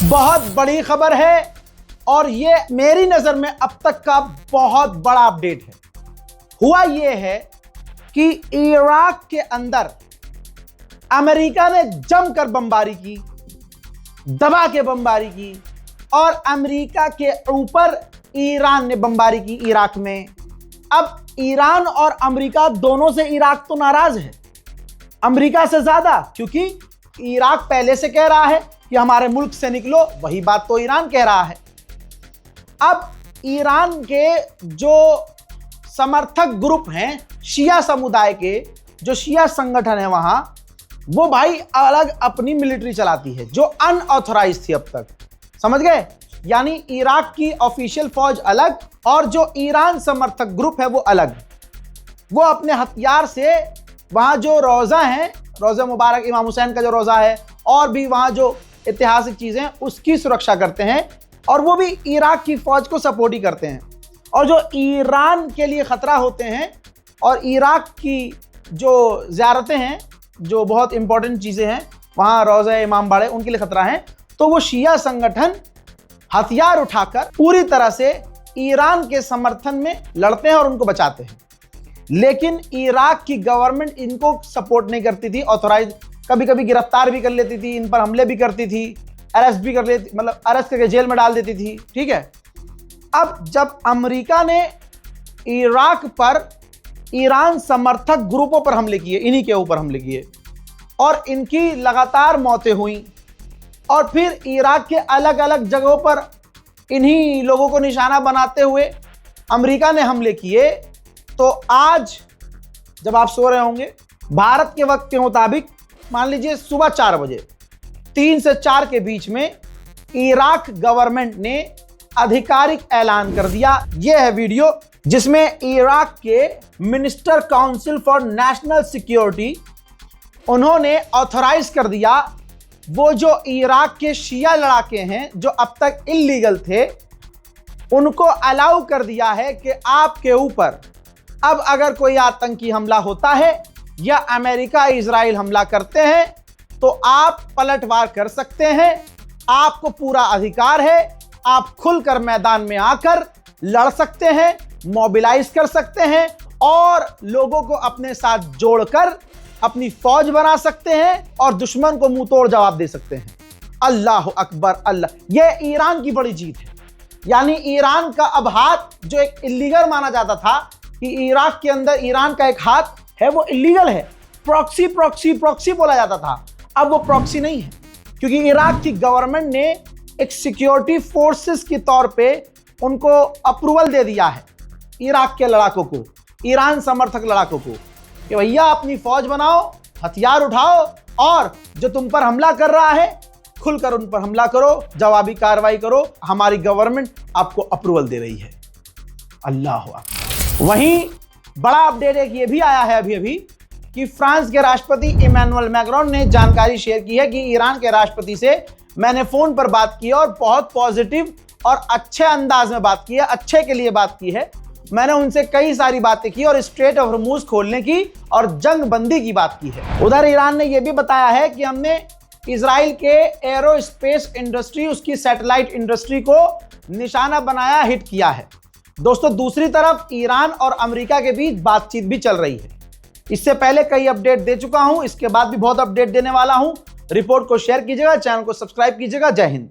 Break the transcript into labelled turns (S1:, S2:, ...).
S1: बहुत बड़ी खबर है और ये मेरी नजर में अब तक का बहुत बड़ा अपडेट है। हुआ ये है कि इराक के अंदर अमेरिका ने जमकर बमबारी की, दबा के बमबारी की और अमेरिका के ऊपर ईरान ने बमबारी की इराक में। अब ईरान और अमेरिका दोनों से इराक तो नाराज है, अमेरिका से ज्यादा, क्योंकि इराक पहले से कह रहा है कि हमारे मुल्क से निकलो, वही बात तो ईरान कह रहा है। अब ईरान के जो समर्थक ग्रुप हैं शिया समुदाय के, जो शिया संगठन है वहां, वो भाई अलग अपनी मिलिट्री चलाती है जो अनऑथराइज थी अब तक, समझ गए? यानी इराक की ऑफिशियल फौज अलग और जो ईरान समर्थक ग्रुप है वो अलग। वो अपने हथियार से वहां जो रोजा है, रोजा मुबारक इमाम हुसैन का जो रोजा है, और भी वहां जो ऐतिहासिक चीजें उसकी सुरक्षा करते हैं, और वो भी इराक की फौज को सपोर्ट ही करते हैं। और जो ईरान के लिए खतरा होते हैं और इराक की जो ज़ियारतें हैं, जो बहुत इंपॉर्टेंट चीज़ें हैं वहाँ, रोज़ा इमाम बाड़े, उनके लिए खतरा है, तो वो शिया संगठन हथियार उठाकर पूरी तरह से ईरान के समर्थन में लड़ते हैं और उनको बचाते हैं। लेकिन इराक की गवर्नमेंट इनको सपोर्ट नहीं करती थी, ऑथोराइज, कभी कभी गिरफ्तार भी कर लेती थी, इन पर हमले भी करती थी, अरेस्ट भी कर लेती, मतलब अरेस्ट करके जेल में डाल देती थी, ठीक है। अब जब अमेरिका ने इराक पर ईरान समर्थक ग्रुपों पर हमले किए, इन्हीं के ऊपर हमले किए और इनकी लगातार मौतें हुई, और फिर इराक के अलग अलग जगहों पर इन्हीं लोगों को निशाना बनाते हुए अमेरिका ने हमले किए, तो आज जब आप सो रहे होंगे भारत के वक्त के मुताबिक, मान लीजिए सुबह 4 बजे, 3 से 4 के बीच में इराक गवर्नमेंट ने आधिकारिक ऐलान कर दिया। यह है वीडियो जिसमें इराक के minister council for national security, उन्होंने ऑथराइज कर दिया वो जो इराक के शिया लड़ाके हैं जो अब तक इल्लीगल थे, उनको अलाउ कर दिया है कि आपके ऊपर अब अगर कोई आतंकी हमला होता है या अमेरिका इजराइल हमला करते हैं तो आप पलटवार कर सकते हैं, आपको पूरा अधिकार है, आप खुलकर मैदान में आकर लड़ सकते हैं, मोबिलाइज कर सकते हैं और लोगों को अपने साथ जोड़कर अपनी फौज बना सकते हैं और दुश्मन को मुंह तोड़ जवाब दे सकते हैं। अल्लाह अकबर अल्लाह। यह ईरान की बड़ी जीत है। यानी ईरान का अब हाथ, जो एक इलीगल माना जाता था कि इराक के अंदर ईरान का एक हाथ है, वो इलीगल है, प्रॉक्सी प्रॉक्सी प्रॉक्सी बोला जाता था, अब वो प्रॉक्सी नहीं है, क्योंकि इराक की गवर्नमेंट ने एक सिक्योरिटी फोर्सेस के तौर पे उनको अप्रूवल दे दिया है इराक के लड़ाकों को, ईरान समर्थक लड़ाकों को, कि भैया अपनी फौज बनाओ, हथियार उठाओ और जो तुम पर हमला कर रहा है खुलकर उन पर हमला करो, जवाबी कार्रवाई करो, हमारी गवर्नमेंट आपको अप्रूवल दे रही है। अल्लाह अकबर। वहीं बड़ा अपडेट एक ये भी आया है अभी कि फ्रांस के राष्ट्रपति इमैनुअल मैक्रोन ने जानकारी शेयर की है कि ईरान के राष्ट्रपति से मैंने फोन पर बात की और बहुत पॉजिटिव और अच्छे अंदाज में बात की है, अच्छे के लिए बात की है। मैंने उनसे कई सारी बातें की और स्ट्रेट ऑफ हॉर्मुज खोलने की और जंग बंदी की बात की है। उधर ईरान ने यह भी बताया है कि हमने इजराइल के एरोस्पेस इंडस्ट्री, उसकी सैटेलाइट इंडस्ट्री को निशाना बनाया, हिट किया है। दोस्तों, दूसरी तरफ ईरान और अमेरिका के बीच बातचीत भी चल रही है। इससे पहले कई अपडेट दे चुका हूं, इसके बाद भी बहुत अपडेट देने वाला हूं। रिपोर्ट को शेयर कीजिएगा, चैनल को सब्सक्राइब कीजिएगा। जय हिंद।